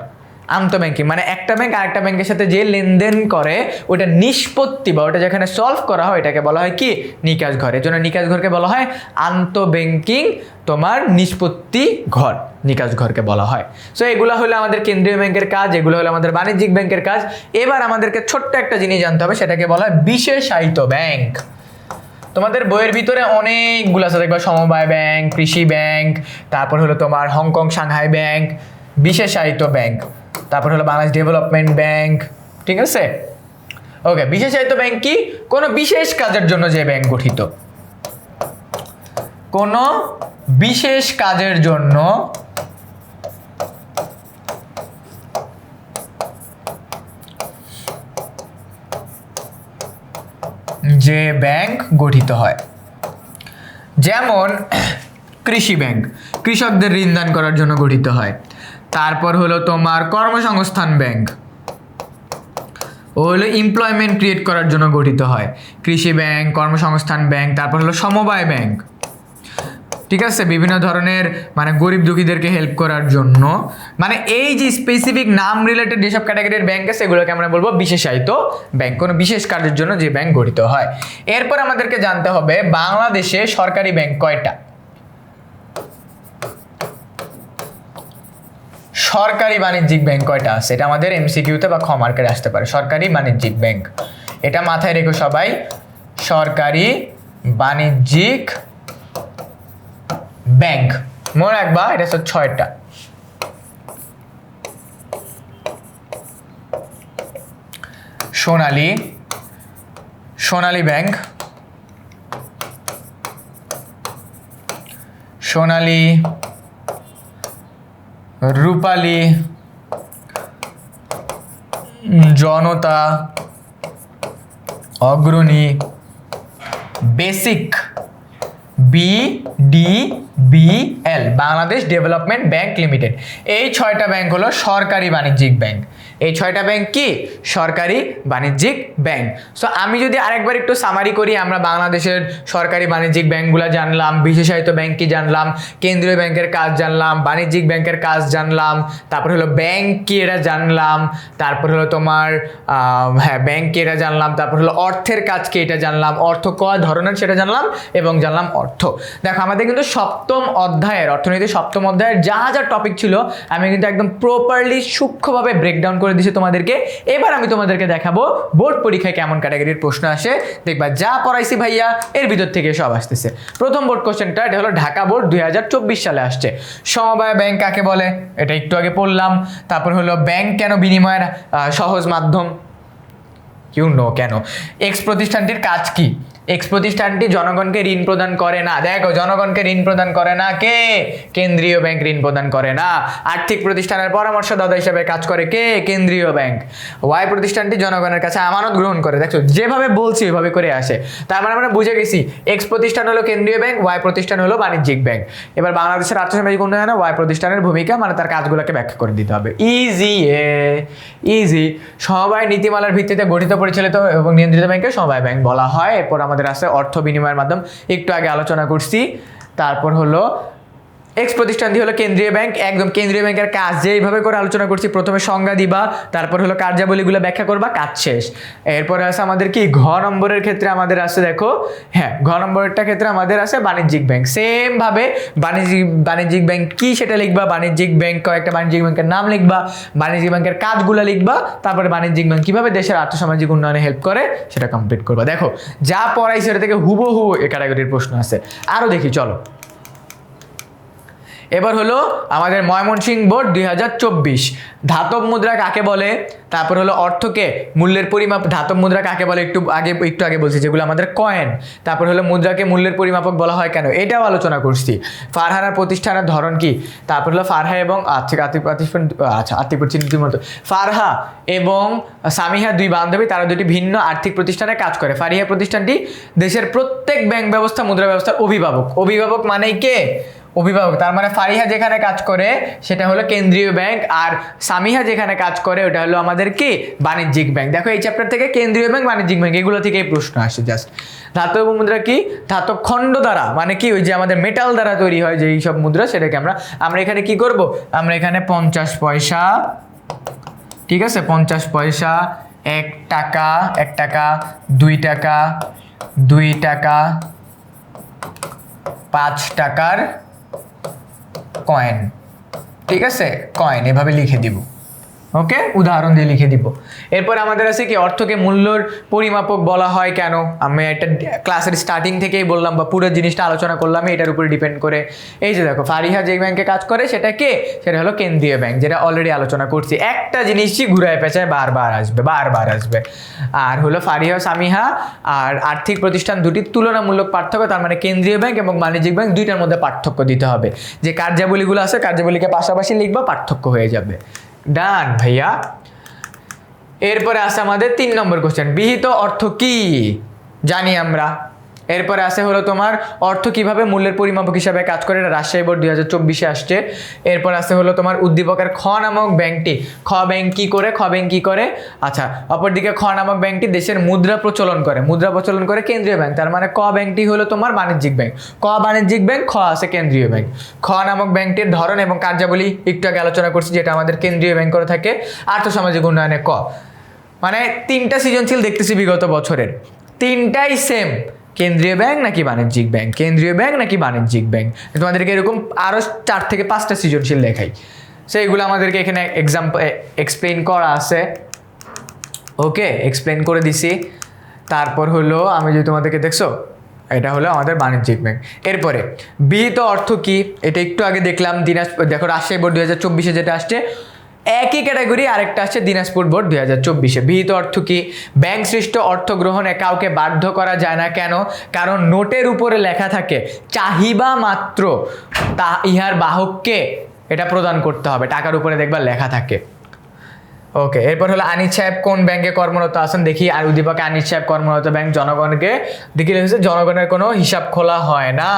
আন্তঃব্যাংকিং মানে একটা ব্যাংক আরেকটা ব্যাংকের সাথে যে লেনদেন করে ওটা নিষ্পত্তি বা ওটা যেখানে সলভ করা হয় এটাকে বলা হয় কি, নিকাশ ঘর। এর জন্য নিকাশ ঘরকে বলা হয় আন্তঃব্যাংকিং তোমার নিষ্পত্তি ঘর, নিকাশ ঘরকে বলা হয়। সো এগুলো হলো আমাদের কেন্দ্রীয় ব্যাংকের কাজ, এগুলো হলো আমাদের বাণিজ্যিক ব্যাংকের কাজ। এবার আমাদেরকে ছোট্ট একটা জিনিস জানতে হবে, সেটাকে বলা হয় বিশেষায়িত ব্যাংক। তোমাদের বইয়ের ভিতরে অনেকগুলো আছে দেখবা, সমবায় ব্যাংক, কৃষি ব্যাংক, তারপর হলো তোমার হংকং সাংহাই ব্যাংক, বিশেষায়িত ব্যাংক, তারপর হলো বাংলাদেশ ডেভেলপমেন্ট ব্যাংক, ঠিক আছে। ওকে, বিশেষায়িত ব্যাংক কি, কোনো বিশেষ কাজের জন্য যে ব্যাংক গঠিত, কোনো বিশেষ কাজের জন্য যে ব্যাংক গঠিত হয়। যেমন কৃষি ব্যাংক কৃষকদের ঋণ দান করার জন্য গঠিত হয়। তারপর হলো তোমার কর্মসংস্থান ব্যাংক, ও হলো এমপ্লয়মেন্ট ক্রিয়েট করার জন্য গঠিত হয়। কৃষি ব্যাংক, কর্মসংস্থান ব্যাংক, তারপর হলো সমবায় ব্যাংক, ঠিক আছে, বিভিন্ন ধরনের মানে গরিব দুঃখীদেরকে হেল্প করার জন্য। মানে এই যে স্পেসিফিক নাম রিলেটেড যেসব ক্যাটাগরির ব্যাংক আছে এগুলোকে আমরা বলবো বিশেষায়িত ব্যাংক, কোনো বিশেষ কাজের জন্য যে ব্যাংক গঠিত হয়। এরপর আমাদেরকে জানতে হবে বাংলাদেশে সরকারি ব্যাংক কয়টা। সরকারি বাণিজ্যিক ব্যাংক কয়টা আছে, এটা আমাদের MCQতে বা খ মার্কেটে আসতে পারে। সরকারি বাণিজ্যিক ব্যাংক, এটা মাথায় রেখো সবাই, সরকারি বাণিজ্যিক ব্যাংক মনে রাখবা, এটা হচ্ছে 6টা। সোনালী ব্যাংক, সোনালী, রূপালী, জনতা, অগ্রণী, basic, BDBL, Bangladesh development bank limited. এই 6টা ব্যাংক হলো সরকারি বাণিজ্যিক ব্যাংক। এই 6টা ব্যাংক কি, সরকারি বাণিজ্যিক ব্যাংক। সো আমি যদি আরেকবার একটু সামারি করি, আমরা বাংলাদেশের সরকারি বাণিজ্যিক ব্যাংকগুলো জানলাম, বিশেষায়িত ব্যাংক কি জানলাম, কেন্দ্রীয় ব্যাংকের কাজ জানলাম, বাণিজ্যিক ব্যাংকের কাজ জানলাম, তারপর হলো ব্যাংক কি এটা জানলাম, তারপর হলো তোমার ব্যাংক কি এটা জানলাম, তারপর হলো অর্থের কাজ কি এটা জানলাম, অর্থ কয় ধরনের সেটা জানলাম, এবং জানলাম অর্থ। দেখো আমাদের কিন্তু সপ্তম অধ্যায়ের অর্থনীতির সপ্তম অধ্যায়ের যা যা টপিক ছিল আমি কিন্তু একদম প্রপারলি সূক্ষ্মভাবে ব্রেকডাউন করে দিয়েছি তোমাদেরকে। এবার আমি তোমাদেরকে দেখাবো বোর্ড পরীক্ষায় কেমন ক্যাটাগরির প্রশ্ন আসে। দেখবা যা পড়াইছি ভাইয়া এর ভিতর থেকে সব আসতেছে। প্রথম বোর্ড কোশ্চেনটা, এটা হলো ঢাকা বোর্ড 2024 সালে আসছে। সমবায় ব্যাংক কাকে বলে, এটা একটু আগে পড়লাম। তারপর হলো ব্যাংক কেন বিনিময়ের সহজ মাধ্যম, কেন। এক্স প্রতিষ্ঠানটির কাজ কি, এক্স প্রতিষ্ঠানটি জনগণকে ঋণ প্রদান করে না। দেখো জনগণকে ঋণ প্রদান করে না কে, কেন্দ্রীয় ব্যাংক ঋণ প্রদান করে না। আর্থিক প্রতিষ্ঠানের পরামর্শদাতা হিসেবে কাজ করে কে, কেন্দ্রীয় ব্যাংক। ওয়াই প্রতিষ্ঠানটি জনগণের কাছে আমানত গ্রহণ করে। দেখো যেভাবে বলছি ওইভাবে করে আসে, তার মানে আমরা বুঝে গেছি এক্স প্রতিষ্ঠান হলো কেন্দ্রীয় ব্যাংক, ওয়াই প্রতিষ্ঠান হলো বাণিজ্যিক ব্যাংক। এবার বাংলাদেশের আর্থসামাজিক উন্নয়নে ওয়াই প্রতিষ্ঠানের ভূমিকা মানে তার কাজগুলোকে ব্যাখ্যা করে দিতে হবে। ইজি। সমবায় নীতিমালার ভিত্তিতে গঠিত, পরিচালিত এবং নিয়ন্ত্রিত ব্যাংকে সমবায় ব্যাংক বলা হয়। এরপর আমাদের আছে অর্থ বিনিময়ের মাধ্যম, একটু আগে আলোচনা করছি। তারপর হলো এক্স প্রতিষ্ঠানটি হলো কেন্দ্রীয় ব্যাংক, একদম কেন্দ্রীয় ব্যাংকের কাজ যেইভাবে করে আলোচনা করছি। প্রথমে সংজ্ঞা দিবা, তারপর হলো কার্যাবলীগুলো ব্যাখ্যা করবা, কাজ শেষ। এরপরে আছে আমাদের কি ঘ নম্বরের ক্ষেত্রে আমাদের আছে, দেখো হ্যাঁ ঘ নম্বরেরটা ক্ষেত্রে আমাদের আছে বাণিজ্যিক ব্যাংক। সেম ভাবে বাণিজ্যিক ব্যাংক কি সেটা লিখবা, বাণিজ্যিক ব্যাংক কয়েকটা বাণিজ্যিক ব্যাংকের নাম লিখবা, বাণিজ্যিক ব্যাংকের কাজগুলো লিখবা, তারপরে বাণিজ্যিক ব্যাংক কিভাবে দেশের আর্থসামাজিক উন্নয়নে হেল্প করে সেটা কমপ্লিট করবা। দেখো যা পড়াই সেটা থেকে হুবহু এ ক্যাটাগরির প্রশ্ন আছে। আরো দেখি চলো। এবার হলো আমাদের ময়মনসিংহ বোর্ড 2024, ধাতব মুদ্রা কাকে বলে, তারপর হলো অর্থকে মূল্যের পরিমাপ, ধাতব মুদ্রা কাকে বলে একটু আগে বলছি, যেগুলো আমাদের কয়েন। তারপর হলো মুদ্রাকে মূল্যের পরিমাপক বলা হয় কেন, এটাও আলোচনা করছি। ফারহানা প্রতিষ্ঠানের ধরন কি, তারপর হলো ফারহা এবং আর্থিক প্রতিষ্ঠান মতো ফারহা এবং সামিহা দুই বান্ধবী, তারা দুটি ভিন্ন আর্থিক প্রতিষ্ঠানে কাজ করে। ফারিহা প্রতিষ্ঠানটি দেশের প্রত্যেক ব্যাংক ব্যবস্থা, মুদ্রা ব্যবস্থার অভিভাবক মানে কে, অভিভাবক। তার মানে ফারিহা যেখানে কাজ করে সেটা হলো কেন্দ্রীয় ব্যাংক, আর সামিহা যেখানে কাজ করে ওটা হলো আমাদের কি বাণিজ্যিক ব্যাংক। দেখো এই চ্যাপ্টার থেকে কেন্দ্রীয় ব্যাংক, বাণিজ্যিক ব্যাংক এগুলো থেকেই প্রশ্ন আসে জাস্ট। ধাতব মুদ্রা কি, ধাতব খণ্ড দ্বারা মানে কি ওই যে আমাদের মেটাল দ্বারা তৈরি হয় যে এইসব মুদ্রা, সেটাকে আমরা এখানে কি করব, আমরা এখানে 50 পয়সা, ঠিক আছে 50 পয়সা, 1 টাকা 2 টাকা 5 টাকার কয়েন, ঠিক আছে কয়েন এভাবে লিখে দিব। ওকে, উদাহরণ দিয়ে লিখে দিব। এরপর আমাদের আছে কি অর্থকে মূল্যর পরিমাপক বলা হয় কেন, আমি একটা ক্লাসের স্টার্টিং থেকেই বললাম বা পুরো জিনিসটা আলোচনা করলাম এটার উপরে ডিপেন্ড করে। এই যে দেখো ফারিহা যে ব্যাংকে কাজ করে সেটা কে, সেটা হলো কেন্দ্রীয় ব্যাংক, যেটা অলরেডি আলোচনা করছি। একটা জিনিসই ঘুরায় পেঁচায় বারবার আসবে। আর হলো ফারিহা সামিহা আর আর্থিক প্রতিষ্ঠান দুটির তুলনামূলক পার্থক্য, তার মানে কেন্দ্রীয় ব্যাংক এবং বাণিজ্যিক ব্যাংক দুইটার মধ্যে পার্থক্য দিতে হবে। যে কার্যাবলীগুলো আছে কার্যাবলীকে পাশাপাশি লিখবা, পার্থক্য হয়ে যাবে। ডান ভাইয়া। এরপরে আছে আমাদের 3 নম্বর কোশ্চেন, বিহিত অর্থ কি, জানি আমরা। এরপরে আছে হলো তোমার অর্থ কিভাবে মূল্যের পরিমাপক হিসাবে কাজ করে, এটা রাজশাহী বোর্ড 2024 আসছে। এরপর আছে হলো তোমার উদ্দীপকের খ নামক ব্যাংকটি, খ ব্যাংক কি করে, আচ্ছা অপরদিকে খ নামক ব্যাংকটি দেশের মুদ্রা প্রচলন করে কেন্দ্রীয় ব্যাংক, তার মানে ক ব্যাংকটি হলো তোমার বাণিজ্যিক ব্যাংক, ক বাণিজ্যিক ব্যাংক, খ আছে কেন্দ্রীয় ব্যাংক। খ নামক ব্যাংকটির ধরন এবং কার্যাবলী একটু আগে আলোচনা করছি, যেটা আমাদের কেন্দ্রীয় ব্যাংক করে থাকে। আর্থসামাজিক উন্নয়নে ক, মানে 3টা সৃজনশীল দেখতেছি বিগত বছরের, 3টাই সেম, কেন্দ্রীয় ব্যাংক নাকি বাণিজ্যিক ব্যাংক, কেন্দ্রীয় ব্যাংক নাকি বাণিজ্যিক ব্যাংক। তোমাদেরকে এরকম আরও 4 থেকে 5টা সৃজনশীল দেখাই, সেইগুলো আমাদেরকে এখানে এক্সপ্লেইন করা আছে। ওকে, এক্সপ্লেইন করে দিছি। তারপর হলো আমি যদি তোমাদেরকে দেখছো, এটা হলো আমাদের বাণিজ্যিক ব্যাংক। এরপরে বিহিত অর্থ কি, এটা একটু আগে দেখলাম দেখো রাজশাহী বোর্ড 2024 যেটা আসছে, একই ক্যাটাগরি আরেকটা আসছে দিনাজপুর বোর্ড 2024। বিহিত অর্থ কি, ব্যাংক সৃষ্ট অর্থ গ্রহণে কাউকে বাধ্য করা যায় না কেন, কারণ নোটের উপরে লেখা থাকে চাহিবা মাত্র তা ইহার বাহককে এটা প্রদান করতে হবে, টাকার উপরে দেখবা লেখা থাকে। ওকে, এরপর হলো আনিস সাহেব কোন ব্যাংকে কর্মরত আছেন, দেখি। আর উদ্দীপকে আনিস সাহেব কর্মরত ব্যাংক জনগণকে দেখি লিখেছে জনগণের কোনো হিসাব খোলা হয় না,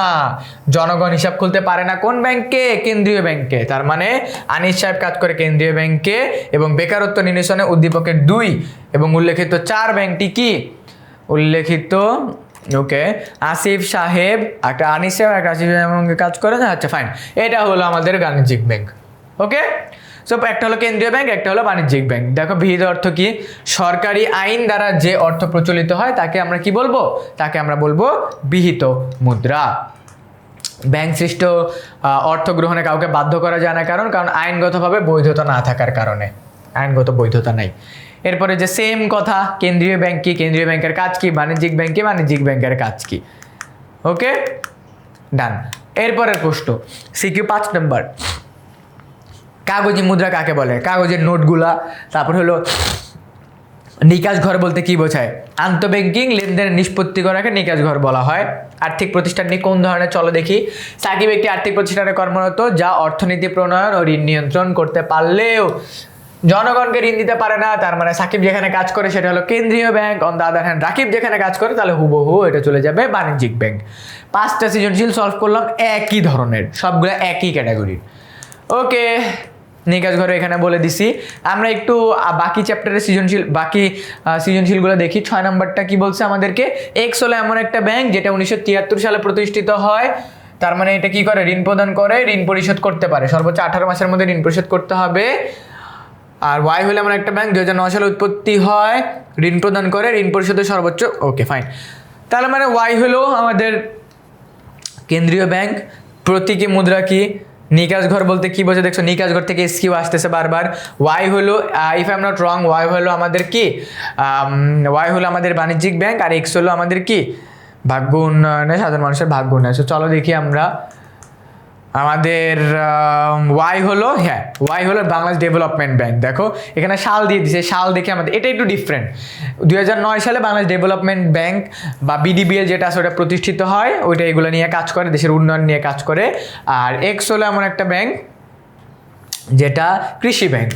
জনগণ হিসাব খুলতে পারে না কোন ব্যাংকে, কেন্দ্রীয় ব্যাংকে। তার মানে আনিস সাহেব কাজ করে কেন্দ্রীয় ব্যাংকে। এবং বেকারত্ব নিরসনে উদ্দীপকের 2 এবং উল্লেখিত 4 ব্যাংকটি কি উল্লেখিত, ওকে আসিফ সাহেব একটা আনিস সাহেব একটা আসিফ সাহেব কাজ করে না, আচ্ছা ফাইন, এটা হলো আমাদের বাণিজ্যিক ব্যাংক। ওকে, সো একটা হলো কেন্দ্রীয় ব্যাংক, একটা হলো বাণিজ্যিক ব্যাংক। দেখো বিহিত অর্থ কি, সরকারি আইন দ্বারা যে অর্থ প্রচলিত হয় তাকে আমরা কি বলবো, তাকে আমরা বলবো বিহিত মুদ্রা। ব্যাংক সৃষ্ট অর্থ গ্রহণে কাউকে বাধ্য করা যায় না, কারণ আইনগতভাবে বৈধতা না থাকার কারণে, আইনগত বৈধতা নাই। এরপরে যে সেম কথা, কেন্দ্রীয় ব্যাংক কি, কেন্দ্রীয় ব্যাংকের কাজ কি, বাণিজ্যিক ব্যাংক কি, বাণিজ্যিক ব্যাংকের কাজ কি। ওকে, ডান। এরপরের প্রশ্ন সিকিউ 5 নম্বর, কাগজি মুদ্রা কাকে বলে? কাগজের নোটগুলা। তারপর হলো নিকাশ ঘর বলতে কি বোঝায়? আন্তঃব্যাংকিং লেনদেনের নিষ্পত্তি করাকে নিকাশ ঘর বলা হয়। আর্থিক প্রতিষ্ঠানটি কোন ধরনের? চলো দেখি। সাকিব একটি আর্থিক প্রতিষ্ঠানে কর্মরত যা অর্থনীতি প্রণয়ন ও ঋণ নিয়ন্ত্রণ করতে পারলেও জনগণকে ঋণ দিতে পারে না। তার মানে সাকিব যেখানে কাজ করে সেটা হলো কেন্দ্রীয় bank. On the other hand Rakib যেখানে কাজ করে তাহলে হুবহু এটা চলে যাবে বাণিজ্যিক ব্যাংক। 5টা সৃজনশীল সলভ করলাম, একই ধরনের, সবগুলো একই ক্যাটাগরির। ওকে, নিকাশ ঘরে এখানে বলে দিছি। আমরা একটু বাকি চ্যাপ্টারের সৃজনশীলগুলো দেখি। 6 নম্বরটা কি বলছে আমাদেরকে? এক্স হলো এমন একটা ব্যাংক যেটা 1973 সালে প্রতিষ্ঠিত হয়। তার মানে এটা কি করে? ঋণ প্রদান করে, ঋণ পরিশোধ করতে পারে, সর্বোচ্চ 18 মাসের মধ্যে ঋণ পরিশোধ করতে হবে। আর ওয়াই হলো এমন একটা ব্যাংক 2009 সালে উৎপত্তি হয়, ঋণ প্রদান করে, ঋণ পরিশোধের সর্বোচ্চ। Okay fine. তাহলে মানে ওয়াই হলো আমাদের কেন্দ্রীয় ব্যাংক। প্রতীকী মুদ্রা কি? নিকাশ ঘর বলতে কি বোঝে? দেখছো নিকাশ ঘর থেকে এসকিউ আসতেছে বারবার। ওয়াই হলো, if I am not wrong, Y হলো আমাদের কি? ওয়াই হলো আমাদের বাণিজ্যিক ব্যাংক, আর এক্স হলো আমাদের কি? ভাগ্য উন্নয়নে, সাধারণ মানুষের ভাগ্য উন্নয়ন। চলো দেখি আমরা আমাদের ওয়াই হলো, হ্যাঁ ওয়াই হলো বাংলাদেশ ডেভেলপমেন্ট ব্যাংক। দেখো এখানে সাল দিয়ে দিছে, সাল দেখে আমাদের এটা একটু ডিফারেন্ট। 2009 সালে বাংলাদেশ ডেভেলপমেন্ট ব্যাংক বা বিডিবিএল যেটা আছে ওটা প্রতিষ্ঠিত হয়, ওইটা এগুলো নিয়ে কাজ করে, দেশের উন্নয়ন নিয়ে কাজ করে। আর এক্স হলো এমন একটা ব্যাংক যেটা কৃষি ব্যাংক,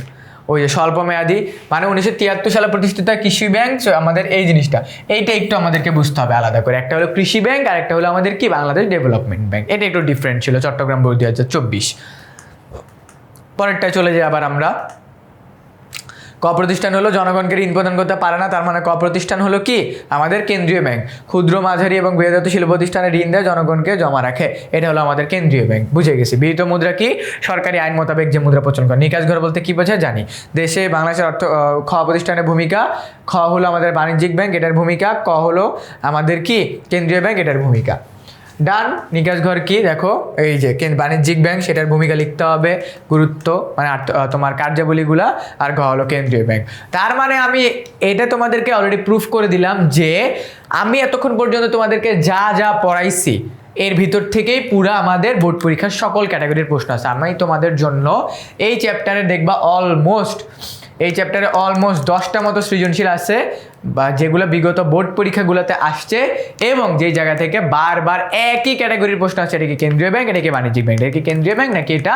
ওই যে স্বল্প মেয়াদি, মানে 1973 সালে প্রতিষ্ঠিত কৃষি ব্যাংক। আমাদের এই জিনিসটা, এইটা একটু আমাদেরকে বুঝতে হবে আলাদা করে। একটা হলো কৃষি ব্যাংক আর একটা হলো আমাদের কি? Bangladesh development bank. এটা একটু ডিফারেন্ট ছিল চট্টগ্রাম বোর্ড 2024। পরেরটায় চলে যাই আবার আমরা। ক প্রতিষ্ঠান হলো জনগণকে ঋণ প্রদান করতে পারে না, তার মানে ক প্রতিষ্ঠান হলো কি? আমাদের কেন্দ্রীয় ব্যাংক। ক্ষুদ্র, মাঝারি এবং বৃহৎ শিল্প প্রতিষ্ঠানে ঋণ দেয়, জনগণকে জমা রাখে, এটা হলো আমাদের কেন্দ্রীয় ব্যাংক। বুঝে গেছি। বিহিত মুদ্রা কি? সরকারি আইন মোতাবেক যে মুদ্রা প্রচলন করে। নিকাশ ঘর বলতে কি বোঝায় জানি। দেশে বাংলাদেশের অর্থ খ প্রতিষ্ঠানের ভূমিকা, খ হলো আমাদের বাণিজ্যিক ব্যাংক, এটার ভূমিকা, ক হলো আমাদের কি? কেন্দ্রীয় ব্যাংক, এটার ভূমিকা। ডান। নিকাশ ঘর কি? দেখো এই যে বাণিজ্যিক ব্যাংক, সেটার ভূমিকা লিখতে হবে, গুরুত্ব মানে তোমার কার্যাবলীগুলা, আর ঘ হলো কেন্দ্রীয় ব্যাংক। তার মানে আমি এটা তোমাদেরকে অলরেডি প্রুফ করে দিলাম যে আমি এতক্ষণ পর্যন্ত তোমাদেরকে যা যা পড়াইছি এর ভিতর থেকেই পুরো আমাদের বোর্ড পরীক্ষার সকল ক্যাটাগরির প্রশ্ন আছে। আমি তোমাদের জন্য এই চ্যাপ্টারে দেখবা এই চ্যাপ্টারে অলমোস্ট 10টা মতো সৃজনশীল আছে, বা যেগুলো বিগত বোর্ড পরীক্ষাগুলোতে আসছে, এবং যেই জায়গা থেকে বারবার একই ক্যাটাগরির প্রশ্ন আছে। এটা কি কেন্দ্রীয় ব্যাংক, এটা কি বাণিজ্যিক ব্যাংক, এটা কি কেন্দ্রীয় ব্যাংক নাকি এটা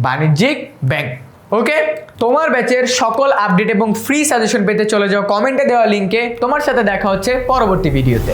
বাণিজ্যিক ব্যাংক। ওকে, তোমার ব্যাচের সকল আপডেট এবং ফ্রি সাজেশন পেতে চলে যাও কমেন্টে দেওয়া লিঙ্কে। তোমার সাথে দেখা হচ্ছে পরবর্তী ভিডিওতে।